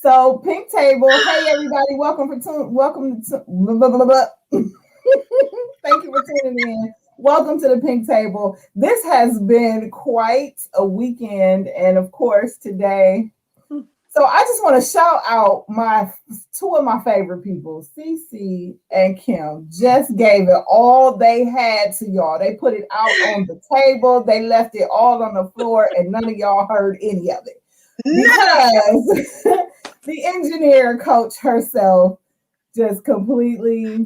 So, Pink Table. Hey, everybody. Welcome to blah, blah, blah, blah. Thank you for tuning in. Welcome to the Pink Table. This has been quite a weekend, and of course, today. So, I just want to shout out my two of my favorite people, Cece and Kim. Just gave it all they had to y'all. They put it out on the table. They left it all on the floor, and none of y'all heard any of it because the engineer coach herself just completely.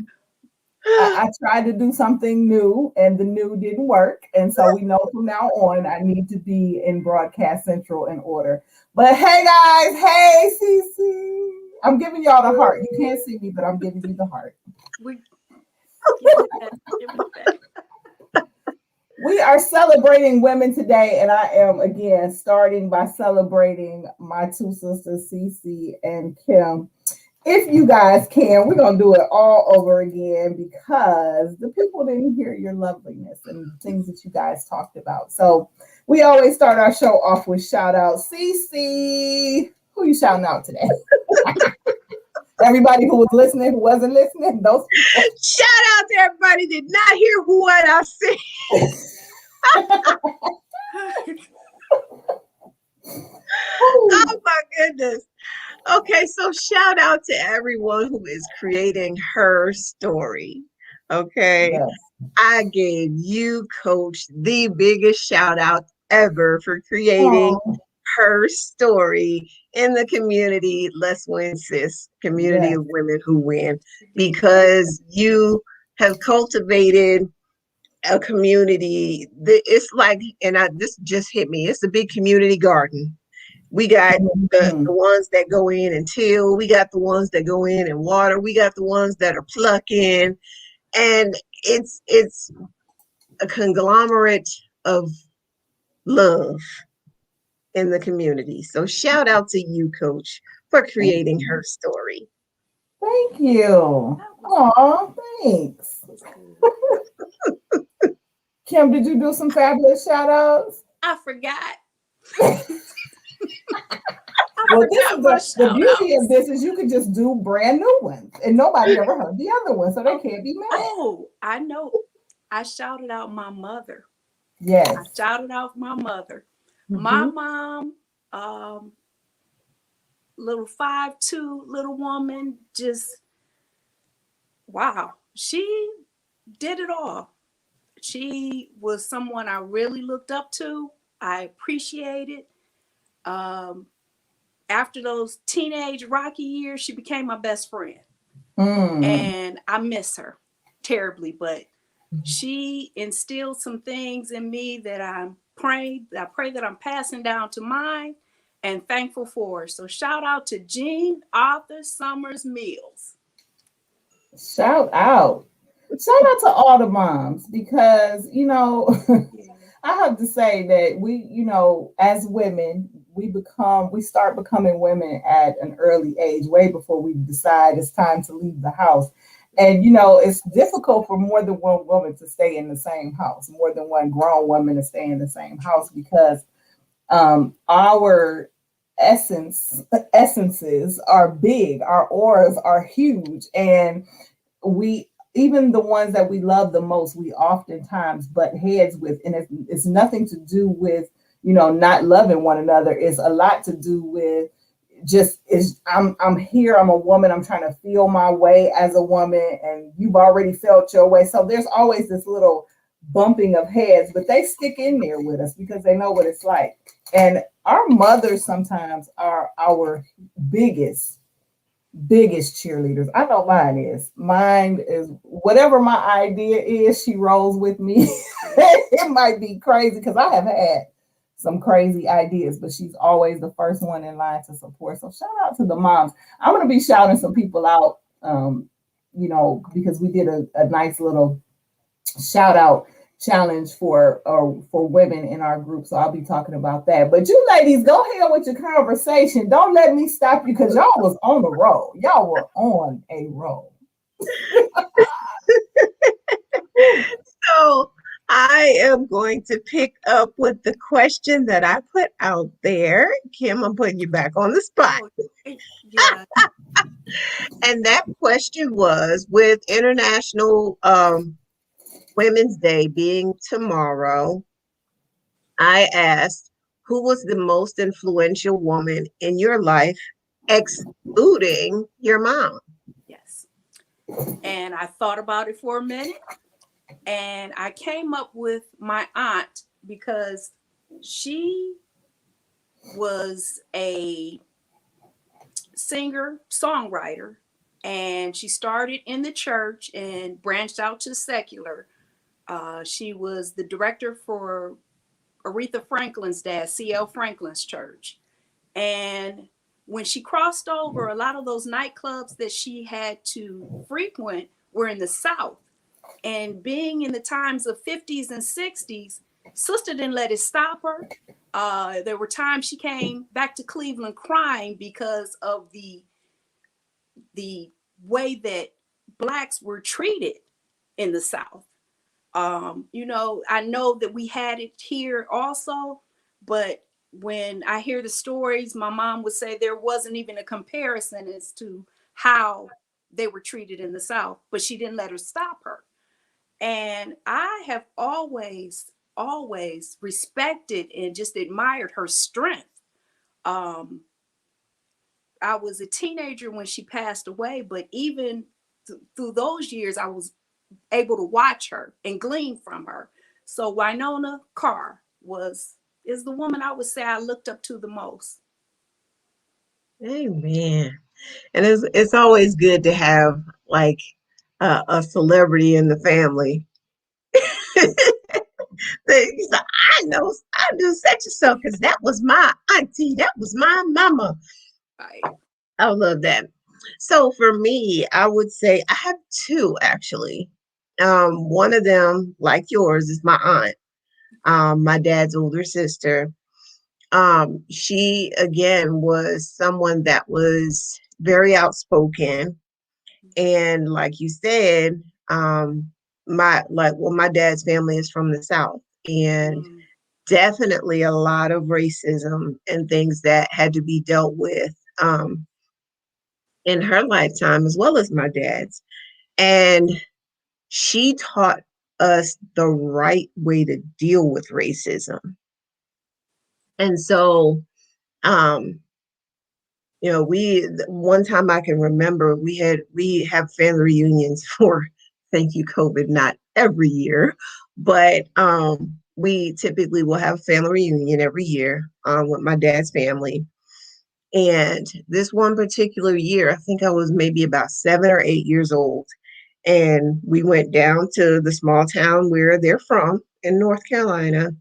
I tried to do something new and the new didn't work. And so we know from now on I need to be in Broadcast Central in order. But hey guys, hey Cece. I'm giving y'all the heart. You can't see me, but I'm giving you the heart. We are celebrating women today, and I am again starting by celebrating my two sisters, Cece and Kim. If you guys can, we're going to do it all over again because the people didn't hear your loveliness and the things that you guys talked about. So we always start our show off with shout out. Cece, who you shouting out today? Everybody who was listening, who wasn't listening, those people. Shout out to everybody did not hear what I said. Oh my goodness. Okay, so shout out to everyone who is creating her story. Okay. Yes. I gave you, Coach, the biggest shout out ever for creating her story in the community. Let's Win Sis, community of women who win, because you have cultivated a community that it's like, and this just hit me. It's a big community garden. We got the ones that go in and till. We got the ones that go in and water. We got the ones that are plucking. And it's a conglomerate of love in the community. So shout out to you, Coach, for creating her story. Thank you. Aw, thanks. Kim, did you do some fabulous shout outs? I forgot. Well, the beauty of this is you could just do brand new ones and nobody ever heard the other one, so they can't be mad. Oh, I know. I shouted out my mother. Yes. I shouted out my mother. Mm-hmm. My mom, little 5'2" little woman, just wow. She did it all. She was someone I really looked up to. I appreciated. After those teenage rocky years, she became my best friend. And I miss her terribly, but she instilled some things in me that I pray that I'm passing down to mine and thankful for. So shout out to Jean Arthur Summers Mills. Shout out to all the moms, because, you know, I have to say that we, you know, as women, we start becoming women at an early age, way before we decide it's time to leave the house. And, you know, it's difficult for more than one woman to stay in the same house, more than one grown woman to stay in the same house, because our essences are big, our auras are huge, and even the ones that we love the most, we oftentimes butt heads with, and it's nothing to do with, you know, not loving one another. It's a lot to do with I'm here, I'm a woman, I'm trying to feel my way as a woman, and you've already felt your way. So there's always this little bumping of heads, but they stick in there with us because they know what it's like. And our mothers sometimes are our biggest cheerleaders. I know mine is. Mine is whatever my idea is, she rolls with me. It might be crazy because I have had some crazy ideas, but she's always the first one in line to support. So shout out to the moms. I'm going to be shouting some people out, you know, because we did a nice little shout out challenge for women in our group. So I'll be talking about that. But you ladies, go ahead with your conversation. Don't let me stop you because y'all was on the roll. Y'all were on a roll. So I am going to pick up with the question that I put out there. Kim, I'm putting you back on the spot. Oh, yeah. And that question was, with International Women's Day being tomorrow, I asked, who was the most influential woman in your life, excluding your mom? Yes. And I thought about it for a minute, and I came up with my aunt because she was a singer songwriter, and she started in the church and branched out to secular. She was the director for Aretha Franklin's dad, C.L. Franklin's church. And when she crossed over, a lot of those nightclubs that she had to frequent were in the South. And being in the times of 50s and 60s, sister didn't let it stop her. There were times she came back to Cleveland crying because of the way that blacks were treated in the South. I know that we had it here also, but when I hear the stories, my mom would say there wasn't even a comparison as to how they were treated in the South, but she didn't let her stop her. And I have always respected and just admired her strength. Um, I was a teenager when she passed away, but even through those years, I was able to watch her and glean from her. So Winona Carr is the woman I would say I looked up to the most. Amen. And it's always good to have like a celebrity in the family. So I knew such and so because that was my auntie, that was my mama. Right. I love that. So for me, I would say I have two actually. One of them, like yours, is my aunt, my dad's older sister. She again was someone that was very outspoken, and like you said, my dad's family is from the South, and Mm. definitely a lot of racism and things that had to be dealt with in her lifetime as well as my dad's. And she taught us the right way to deal with racism. And so, um, we one time I can remember we have family reunions for thank you COVID, not every year, but we typically will have a family reunion every year with my dad's family. And this one particular year, I think I was maybe about 7 or 8 years old. And we went down to the small town where they're from in North Carolina.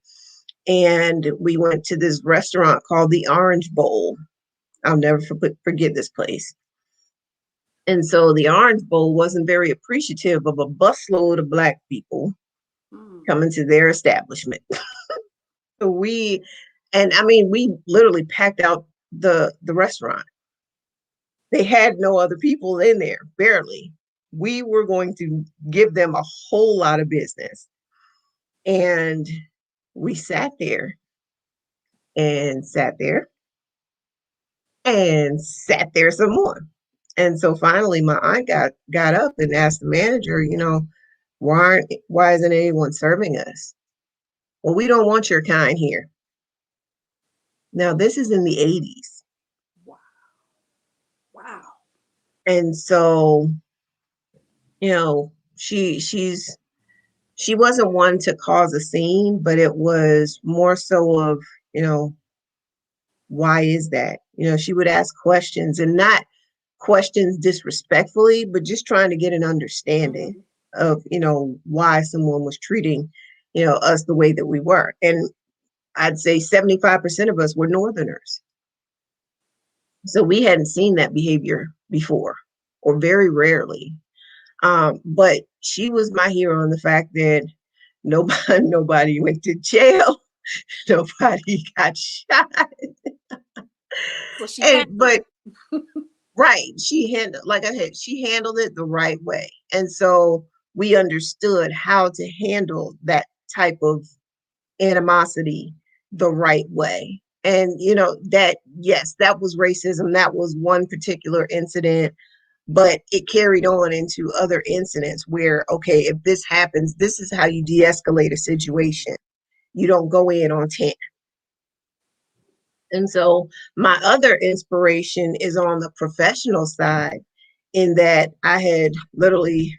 And we went to this restaurant called the Orange Bowl. I'll never forget this place. And so the Orange Bowl wasn't very appreciative of a busload of Black people Mm. coming to their establishment. So and I mean, we literally packed out the restaurant. They had no other people in there, barely. We were going to give them a whole lot of business. And we sat there and sat there and sat there some more. And so finally my aunt got up and asked the manager, why isn't anyone serving us? Well, we don't want your kind here. Now this is in the 80s. Wow. Wow. And so, she wasn't one to cause a scene, but it was more so of, you know, why is that? She would ask questions, and not questions disrespectfully, but just trying to get an understanding Mm-hmm. of, why someone was treating, us the way that we were. And I'd say 75% of us were Northerners. So we hadn't seen that behavior before, or very rarely. But she was my hero in the fact that nobody went to jail, nobody got shot. So she And handled but it. right, like I said, she handled it the right way. And so we understood how to handle that type of animosity the right way. And, that, yes, that was racism. That was one particular incident, but it carried on into other incidents where, okay, if this happens, this is how you de-escalate a situation. You don't go in on 10. And so my other inspiration is on the professional side, in that I had literally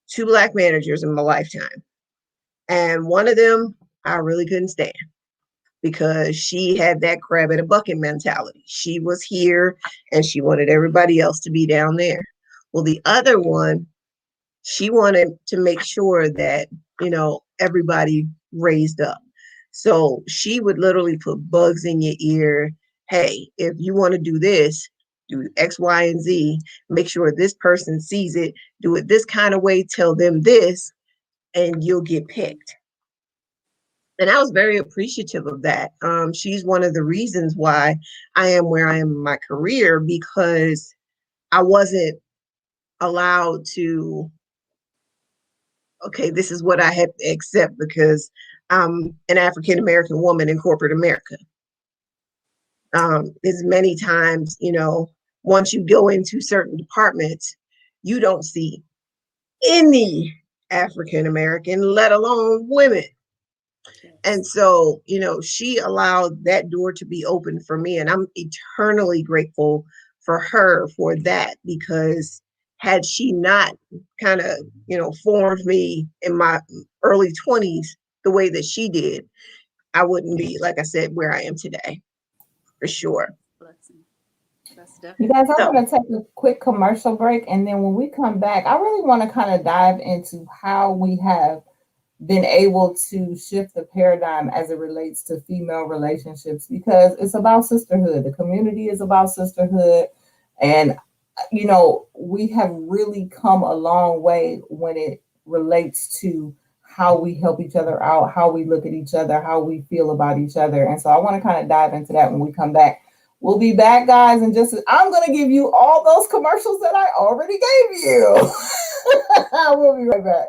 2 Black managers in my lifetime. And one of them I really couldn't stand, because she had that crab in a bucket mentality. She was here and she wanted everybody else to be down there. Well, the other one, she wanted to make sure that, everybody raised up. So she would literally put bugs in your ear. Hey, if you want to do this, do X, Y, and Z. Make sure this person sees it. Do it this kind of way. Tell them this, and you'll get picked. And I was very appreciative of that. She's one of the reasons why I am where I am in my career, because I wasn't allowed to, okay, this is what I have to accept because I'm an African-American woman in corporate America. As many times, once you go into certain departments, you don't see any African-American, let alone women. And so, she allowed that door to be open for me. And I'm eternally grateful for her for that, because had she not kind of, formed me in my early 20s the way that she did, I wouldn't be, like I said, where I am today, for sure. You guys, I'm going to take a quick commercial break. And then when we come back, I really want to kind of dive into how we have been able to shift the paradigm as it relates to female relationships, because it's about sisterhood. The community is about sisterhood. And, we have really come a long way when it relates to how we help each other out, how we look at each other, how we feel about each other. And so I want to kind of dive into that when we come back. We'll be back, guys. And I'm going to give you all those commercials that I already gave you. We'll be right back.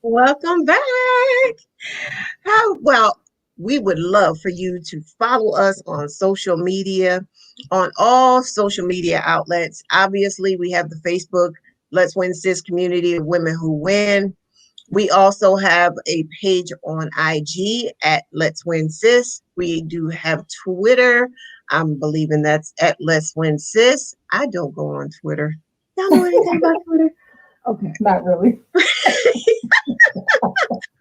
Welcome back. Well, we would love for you to follow us on social media, on all social media outlets. Obviously, we have the Facebook Let's Win Sis Community of Women Who Win. We also have a page on IG at Let's Win Sis. We do have Twitter. I'm believing that's at Let's Win Sis. I don't go on Twitter. Y'all know anything about Twitter? Okay, not really.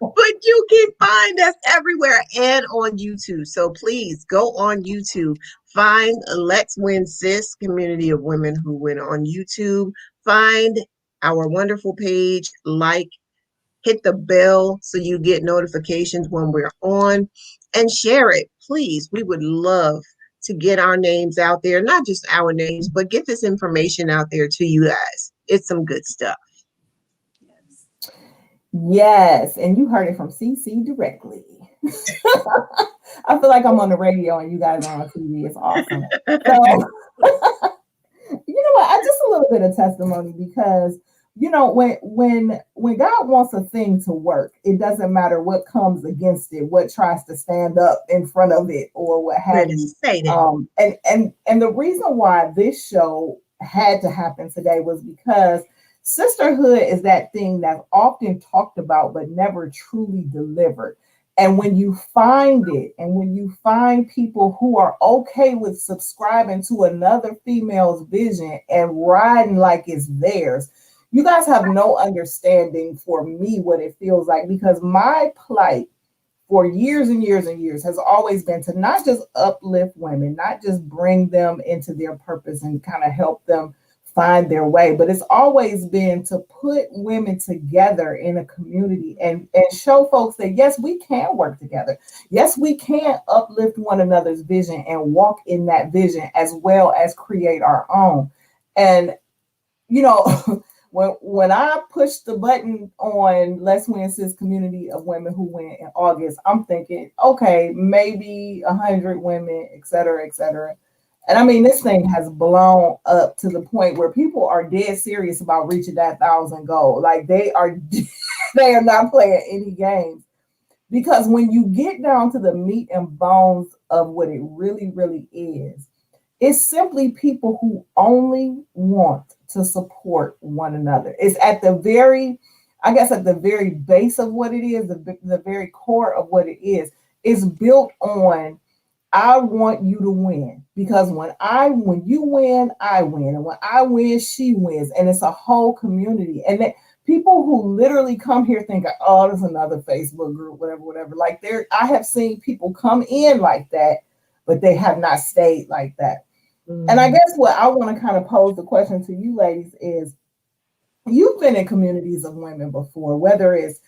But you can find us everywhere and on YouTube. So please go on YouTube. Find Let's Win Sis, community of women who win on YouTube. Find our wonderful page, like, hit the bell so you get notifications when we're on, and share it. Please, we would love to get our names out there, not just our names, but get this information out there to you guys. It's some good stuff. Yes, and you heard it from CC directly. I feel like I'm on the radio and you guys are on TV. It's awesome. So, you know what? I just a little bit of testimony because when God wants a thing to work, it doesn't matter what comes against it, what tries to stand up in front of it, or what have you. And the reason why this show had to happen today was because sisterhood is that thing that's often talked about but never truly delivered. And when you find it, and when you find people who are okay with subscribing to another female's vision and riding like it's theirs, you guys have no understanding for me what it feels like, because my plight for years and years and years has always been to not just uplift women, not just bring them into their purpose and kind of help them find their way, but it's always been to put women together in a community and show folks that yes, we can work together. Yes, we can uplift one another's vision and walk in that vision as well as create our own. And when I pushed the button on Let's Win Sis community of women who win in August, I'm thinking, okay, maybe 100 women, et cetera, et cetera. And I mean, this thing has blown up to the point where people are dead serious about reaching that 1,000 goal. Like they are not playing any games, because when you get down to the meat and bones of what it really, really is, it's simply people who only want to support one another. It's at the very base of what it is, the very core of what it is. It's built on, I want you to win, because when you win, I win. And when I win, she wins. And it's a whole community. And that people who literally come here think, oh, there's another Facebook group, whatever. Like I have seen people come in like that, but they have not stayed like that. Mm-hmm. And I guess what I want to kind of pose the question to you ladies is, you've been in communities of women before, whether it's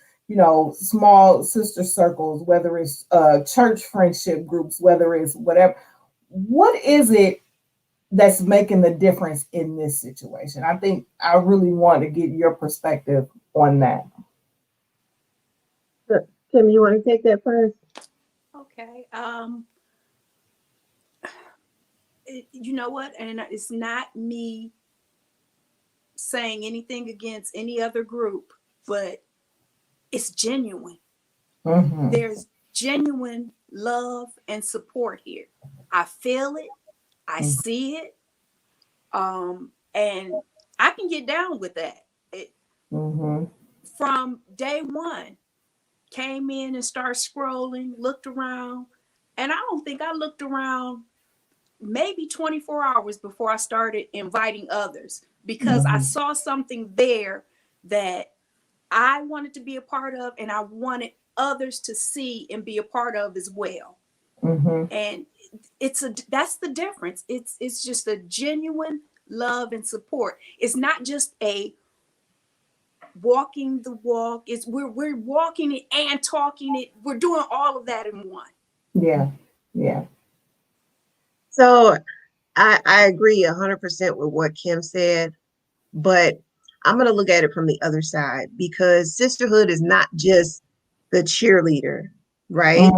small sister circles, whether it's church friendship groups, whether it's whatever. What is it that's making the difference in this situation? I think I really want to get your perspective on that. Kim, you want to take that first? Okay. You know what? And it's not me saying anything against any other group, but it's genuine. Mm-hmm. There's genuine love and support here. I feel it. I see it. And I can get down with that. From day one, came in and started scrolling, looked around, and I don't think I looked around maybe 24 hours before I started inviting others, because I saw something there that I wanted to be a part of, and I wanted others to see and be a part of as well. And that's the difference. It's just a genuine love and support. It's not just a walking the walk. It's we're walking it and talking it. We're doing all of that in one. Yeah. So I agree 100% with what Kim said, but I'm going to look at it from the other side, because sisterhood is not just the cheerleader, right?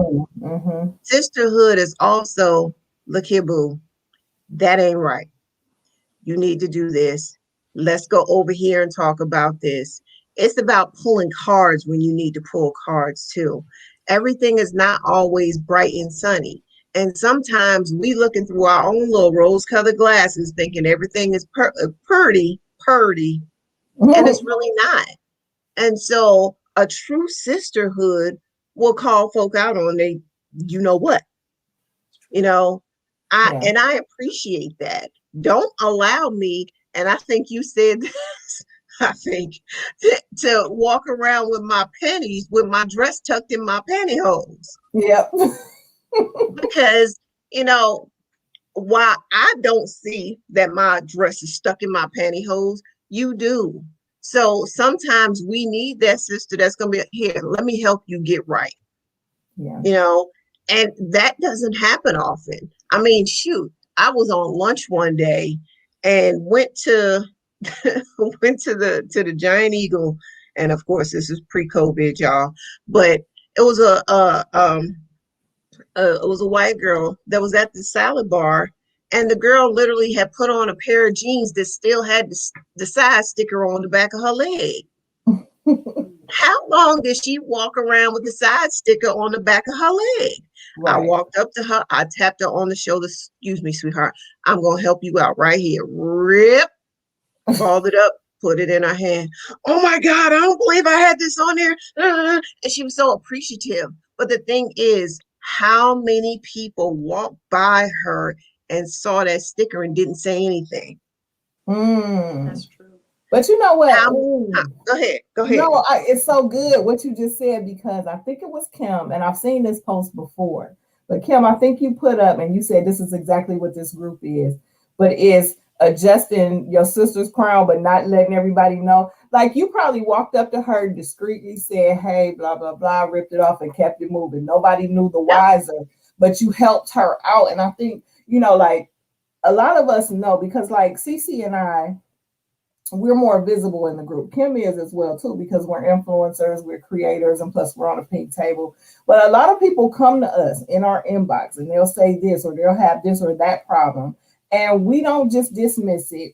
Sisterhood is also, look here, boo, that ain't right. You need to do this. Let's go over here and talk about this. It's about pulling cards when you need to pull cards too. Everything is not always bright and sunny. And sometimes we looking through our own little rose-colored glasses thinking everything is purty, and it's really not. And so a true sisterhood will call folk out on they, you know what, and I appreciate that. Don't allow me, and I think you said this I think, to walk around with my panties, with my dress tucked in my pantyhose. Yep. Because, you know, while I don't see that my dress is stuck in my pantyhose, you do. So sometimes we need that sister that's going to be here. Let me help you get right. Yeah. You know, and that doesn't happen often. I mean, shoot, I was on lunch one day and went to went to the Giant Eagle, and of course this is pre-COVID, y'all. But it was it was a white girl that was at the salad bar, and the girl literally had put on a pair of jeans that still had the size sticker on the back of her leg. How long did she walk around with the side sticker on the back of her leg? Right. I walked up to her. I tapped her on the shoulder. Excuse me, sweetheart. I'm going to help you out right here. Rip, balled it up, put it in her hand. Oh my God, I don't believe I had this on there. And she was so appreciative. But the thing is, how many people walked by her and saw that sticker and didn't say anything? That's true. But you know what? Go ahead. No, it's so good what you just said, because I think it was Kim, and I've seen this post before. But Kim, I think you put up and you said this is exactly what this group is, but it's adjusting your sister's crown, but not letting everybody know. Like, you probably walked up to her, discreetly said, hey, blah, blah, blah, ripped it off and kept it moving. Nobody knew the wiser, but you helped her out. And I think, you know, like, a lot of us know, because like Cece and I, we're more visible in the group. Kim is as well too, because we're influencers, we're creators, and plus we're on a pink table. But a lot of people come to us in our inbox and they'll say this, or they'll have this or that problem, and we don't just dismiss it.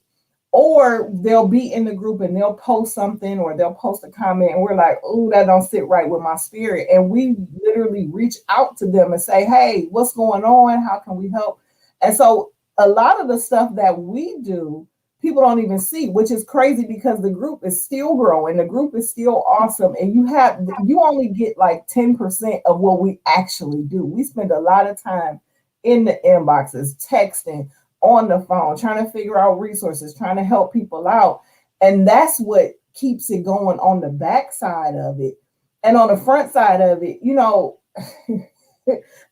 Or they'll be in the group and they'll post something, or they'll post a comment, and we're like, oh, that don't sit right with my spirit. And we literally reach out to them and say, hey, what's going on? How can we help? And so a lot of the stuff that we do, people don't even see, which is crazy, because the group is still growing. The group is still awesome. And you only get like 10% of what we actually do. We spend a lot of time in the inboxes, texting, on the phone, trying to figure out resources, trying to help people out. And that's what keeps it going on the back side of it. And on the front side of it, you know,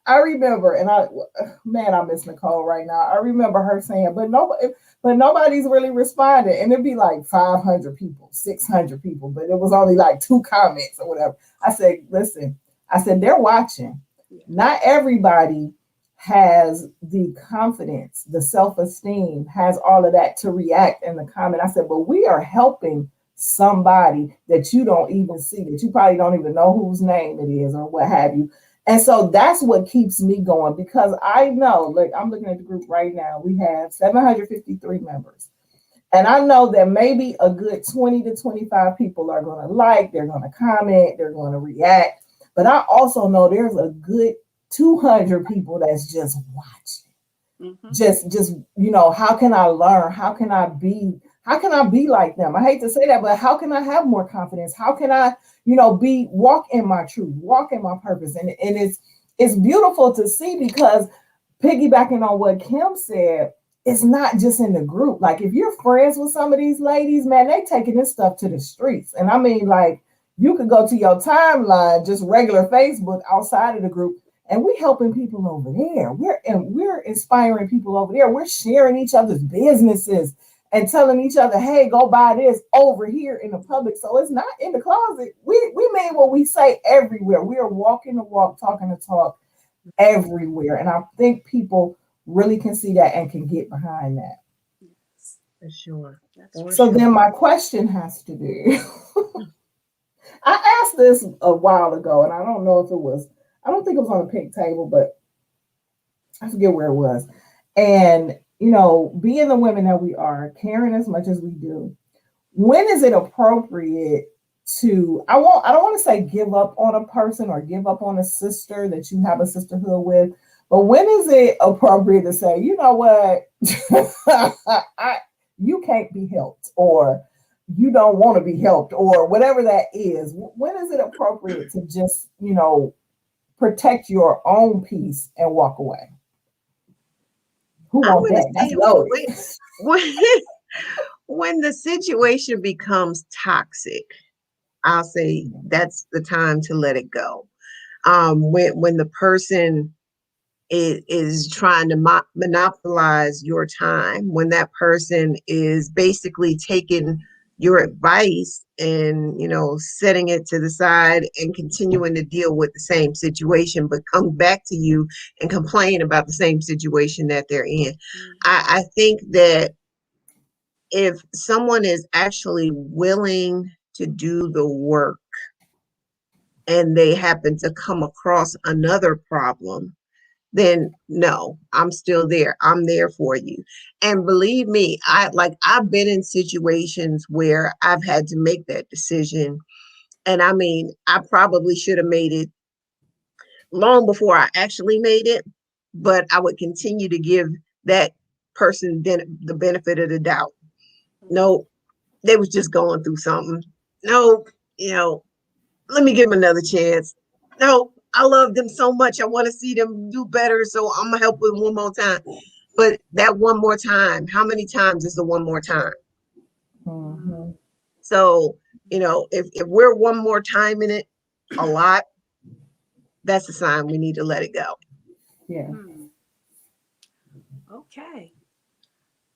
I remember, and I miss Nicole right now. I remember her saying, but nobody's really responding. And it'd be like 500 people, 600 people, but it was only like 2 comments or whatever. I said, listen, they're watching. Not everybody has the confidence, the self-esteem, has all of that to react in the comment. I said, but we are helping somebody that you don't even see, that you probably don't even know whose name it is or what have you. And so that's what keeps me going, because I know, like, I'm looking at the group right now. We have 753 members. And I know that maybe a good 20 to 25 people are going to like, they're going to comment, they're going to react. But I also know there's a good 200 people that's just watching. Mm-hmm. Just, you know, how can I learn? How can I be like them? I hate to say that, but how can I have more confidence? How can I, you know, walk in my truth, walk in my purpose? And it's beautiful to see, because piggybacking on what Kim said, it's not just in the group. Like, if you're friends with some of these ladies, man, they taking this stuff to the streets. And I mean, like, you could go to your timeline, just regular Facebook outside of the group, and we're helping people over there. We're inspiring people over there. We're sharing each other's businesses and telling each other, hey, go buy this over here in the public. So it's not in the closet. We mean what we say everywhere. We are walking the walk, talking the talk everywhere. And I think people really can see that and can get behind that. Yes, for sure. Then my question has to be, I asked this a while ago, and I don't think it was on the pink table, but I forget where it was. And, you know, being the women that we are, caring as much as we do, when is it appropriate to, I don't want to say give up on a person or give up on a sister that you have a sisterhood with, but when is it appropriate to say, you know what, you can't be helped, or you don't want to be helped, or whatever that is? When is it appropriate to just, you know, protect your own peace and walk away? Who wants that? That's loaded. when the situation becomes toxic, I'll say that's the time to let it go. When the person is trying to monopolize your time, when that person is basically taking your advice and, you know, setting it to the side and continuing to deal with the same situation, but come back to you and complain about the same situation that they're in. I think that if someone is actually willing to do the work and they happen to come across another problem, then no, I'm still there. I'm there for you. And believe me, I've been in situations where I've had to make that decision. And I mean, I probably should have made it long before I actually made it, but I would continue to give that person the benefit of the doubt. No, they was just going through something. No, you know, let me give them another chance. No, I love them so much. I want to see them do better. So I'm gonna help with one more time. But that one more time, how many times is the one more time? Mm-hmm. So, you know, if we're one more time in it a lot, that's a sign we need to let it go. Yeah. Okay.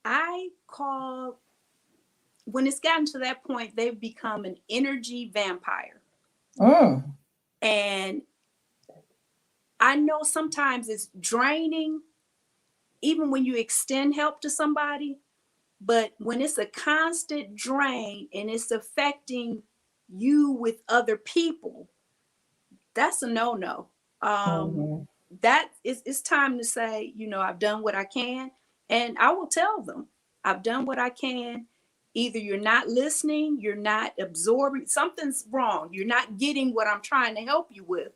I call, when it's gotten to that point, they've become an energy vampire. And I know sometimes it's draining, even when you extend help to somebody, but when it's a constant drain and it's affecting you with other people, that's a no-no. That is, it's time to say, you know, I've done what I can, and I will tell them I've done what I can. Either you're not listening, you're not absorbing, something's wrong, you're not getting what I'm trying to help you with.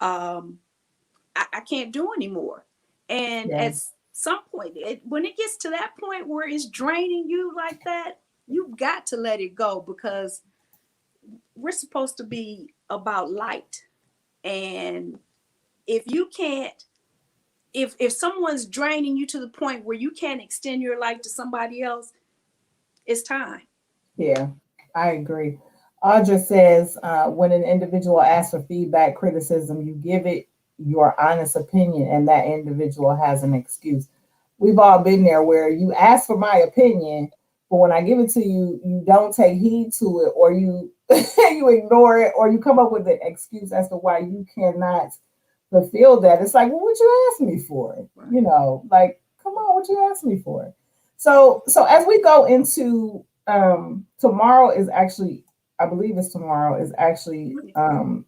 I can't do anymore. And at some point, when it gets to that point where it's draining you like that, you've got to let it go, because we're supposed to be about light. And if you can't, if someone's draining you to the point where you can't extend your light to somebody else, it's time. Yeah, I agree. Audra says, when an individual asks for feedback, criticism, you give it your honest opinion, and that individual has an excuse. We've all been there where you ask for my opinion, but when I give it to you, you don't take heed to it, or you you ignore it, or you come up with an excuse as to why you cannot fulfill that. It's like, well, what you ask me for? You know, like, come on, what you ask me for? So as we go into tomorrow is actually, I believe it's tomorrow is actually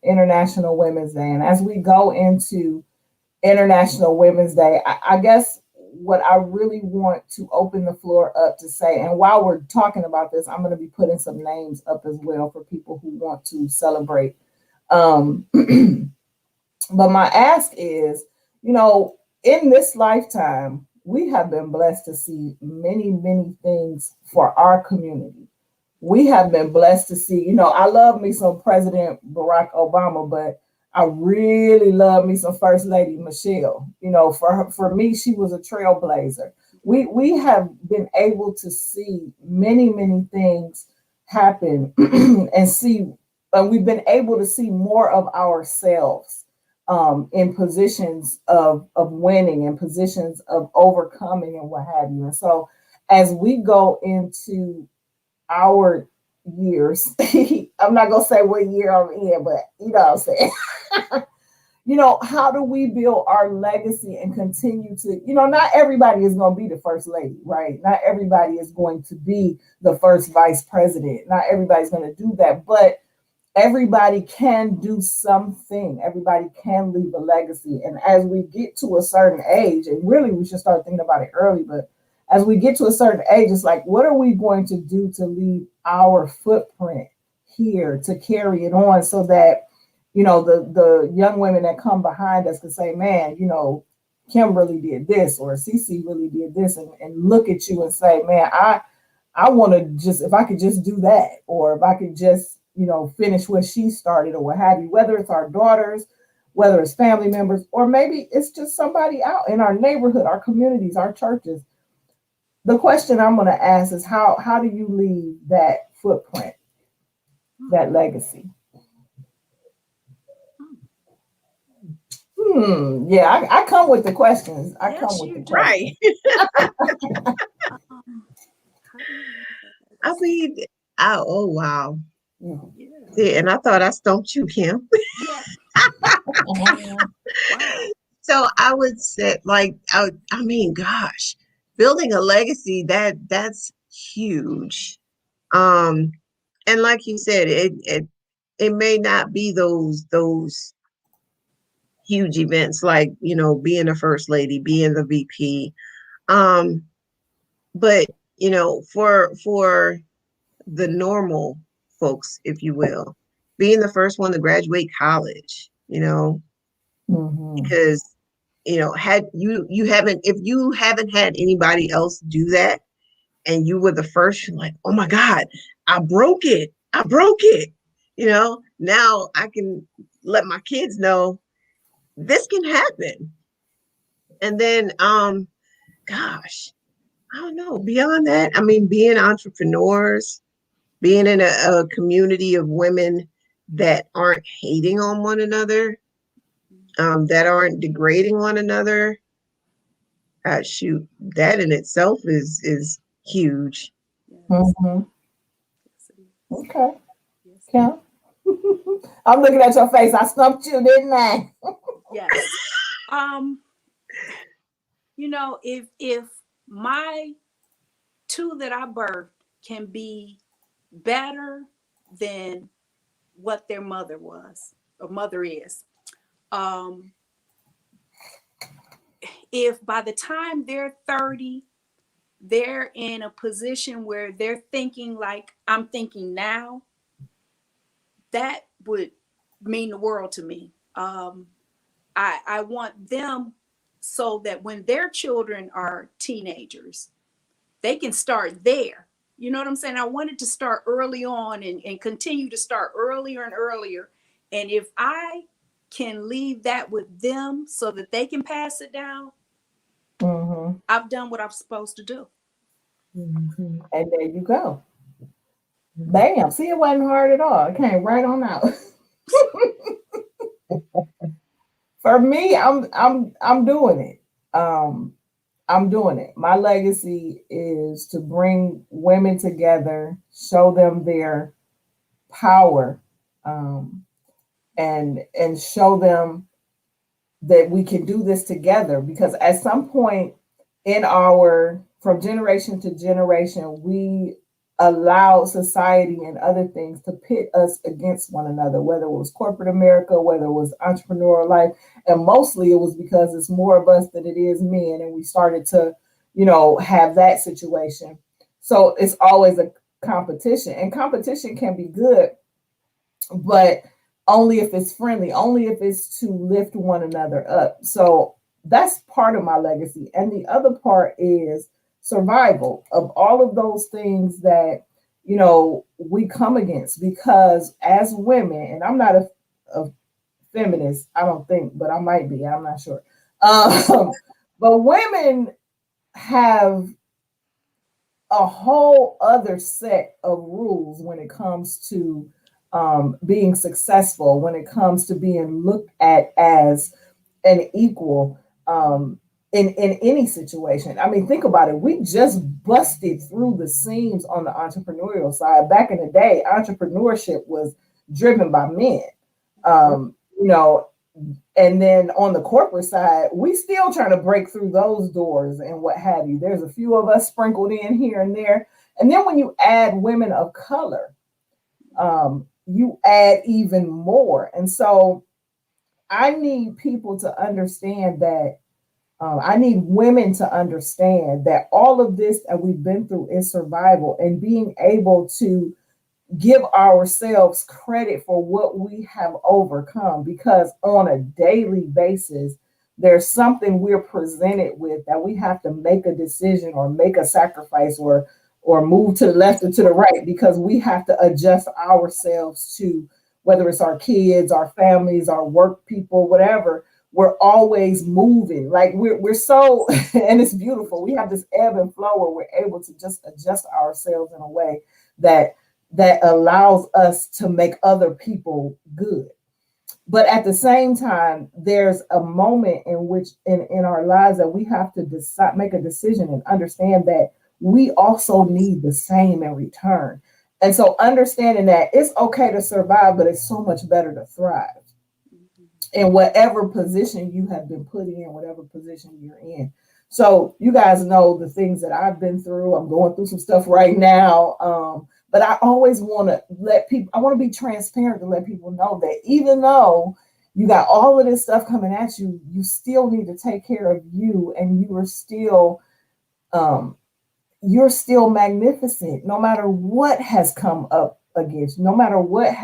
International Women's Day. And as we go into International Women's Day, I guess what I really want to open the floor up to say, and while we're talking about this, I'm going to be putting some names up as well for people who want to celebrate. But my ask is, you know, in this lifetime, we have been blessed to see many, many things for our community. We have been blessed to see, you know, I love me some President Barack Obama, but I really love me some First Lady Michelle. You know, for me, she was a trailblazer. We have been able to see many, many things happen and see, and we've been able to see more of ourselves in positions of winning and positions of overcoming and what have you. And so as we go into our years, I'm not going to say what year I'm in, but you know what I'm saying? You know, how do we build our legacy and continue to, you know, not everybody is going to be the first lady, right? Not everybody is going to be the first vice president. Not everybody's going to do that, but everybody can do something. Everybody can leave a legacy. And as we get to a certain age, and really we should start thinking about it early, but as we get to a certain age, it's like, what are we going to do to leave our footprint here, to carry it on so that, you know, the young women that come behind us can say, man, you know, Kim really did this, or Cece really did this, and look at you and say, man, I want to just, if I could just do that, or if I could just, you know, finish what she started, or what have you, whether it's our daughters, whether it's family members, or maybe it's just somebody out in our neighborhood, our communities, our churches. the question I'm going to ask is how do you leave that footprint, that legacy? Yeah, I come with the questions. I come with the questions. Right. I mean, oh wow. Yeah, and I thought I stumped you, Kim. Yeah. Wow. So I would say, like, I mean, gosh, building a legacy, that's huge. Um, and like you said, it may not be those huge events like, being a first lady, being the VP. Um, but for the normal folks, if you will, being the first one to graduate college, because had you haven't if you haven't had anybody else do that, and you were the first, you're like, oh my God, I broke it. Now I can let my kids know this can happen. And then gosh, I don't know, beyond that, I mean, being entrepreneurs, being in a community of women that aren't hating on one another, that aren't degrading one another. Shoot, that in itself is huge. Mm-hmm. Okay. Yeah. I'm looking at your face. I stumped you, didn't I? Yes. If my two that I birthed can be better than what their mother was or mother is, if by the time they're 30, they're in a position where they're thinking like I'm thinking now, that would mean the world to me. I want them so that when their children are teenagers, they can start there. You know what I'm saying? I wanted to start early on and continue to start earlier and earlier. And if I can leave that with them so that they can pass it down, I've done what I'm supposed to do. And there you go. Bam. See, it wasn't hard at all. It came right on out. For me, I'm doing it. I'm doing it. My legacy is to bring women together, show them their power, and show them that we can do this together. Because at some point from generation to generation, we allowed society and other things to pit us against one another, whether it was corporate America, whether it was entrepreneurial life. And mostly it was because it's more of us than it is men. And we started to, have that situation. So it's always a competition, and competition can be good, but only if it's friendly, only if it's to lift one another up. So that's part of my legacy. And the other part is survival of all of those things that, we come against, because as women, and I'm not a feminist, I don't think, but I might be, I'm not sure. But women have a whole other set of rules when it comes to being successful, when it comes to being looked at as an equal in any situation. I mean, think about it. We just busted through the seams on the entrepreneurial side. Back in the day, entrepreneurship was driven by men, and then on the corporate side, we still trying to break through those doors and what have you. There's a few of us sprinkled in here and there. And then when you add women of color, you add even more. And so I need people to understand that, I need women to understand that all of this that we've been through is survival, and being able to give ourselves credit for what we have overcome, because on a daily basis, there's something we're presented with that we have to make a decision or make a sacrifice or move to the left or to the right, because we have to adjust ourselves to, whether it's our kids, our families, our work people, whatever. we're always moving. Like we're so, and it's beautiful. We have this ebb and flow where we're able to just adjust ourselves in a way that allows us to make other people good. But at the same time, there's a moment in which in our lives that we have to decide, make a decision and understand that we also need the same in return. And so understanding that it's okay to survive, but it's so much better to thrive in whatever position you have been put in, whatever position you're in. So you guys know the things that I've been through. I'm going through some stuff right now. But I always want to I want to be transparent to let people know that even though you got all of this stuff coming at you, you still need to take care of you, and you're still magnificent no matter what has come up against, no matter what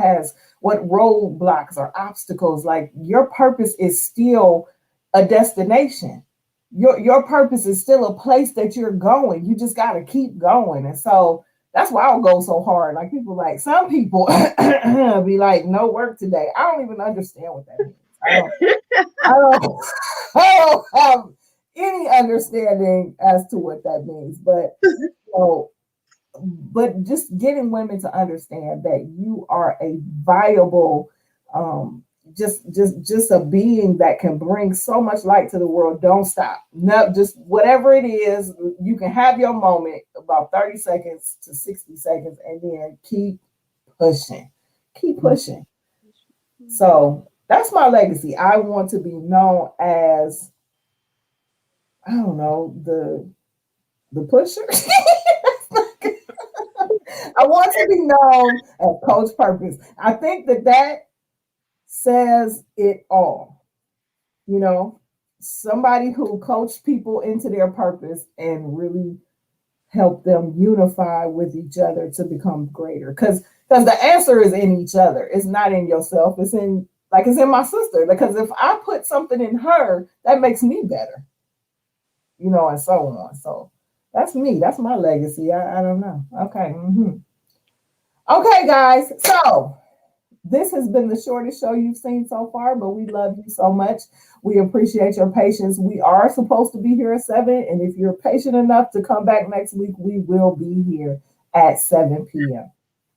roadblocks or obstacles. Like, your purpose is still a destination. Your purpose is still a place that you're going. You just got to keep going. And so that's why I'll go so hard. Like, some people be like, no work today. I don't even understand what that means. I don't have any understanding as to what that means. But but just getting women to understand that you are a viable, just a being that can bring so much light to the world. Don't stop. No, just whatever it is, you can have your moment, about 30 seconds to 60 seconds, and then keep pushing. Keep pushing. So that's my legacy. I want to be known as, I don't know, the pusher. I want to be known as Coach Purpose. I think that says it all. You know, somebody who coached people into their purpose and really help them unify with each other to become greater. Because the answer is in each other. It's not in yourself. It's in my sister. Because if I put something in her, that makes me better. You know, and so on. So that's me. That's my legacy. I don't know. Okay. Okay, guys. So this has been the shortest show you've seen so far, but we love you so much. We appreciate your patience. We are supposed to be here at 7, and if you're patient enough to come back next week, we will be here at 7 p.m.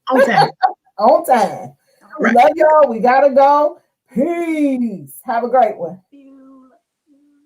On time. On time. We love y'all. We gotta go. Peace. Have a great one.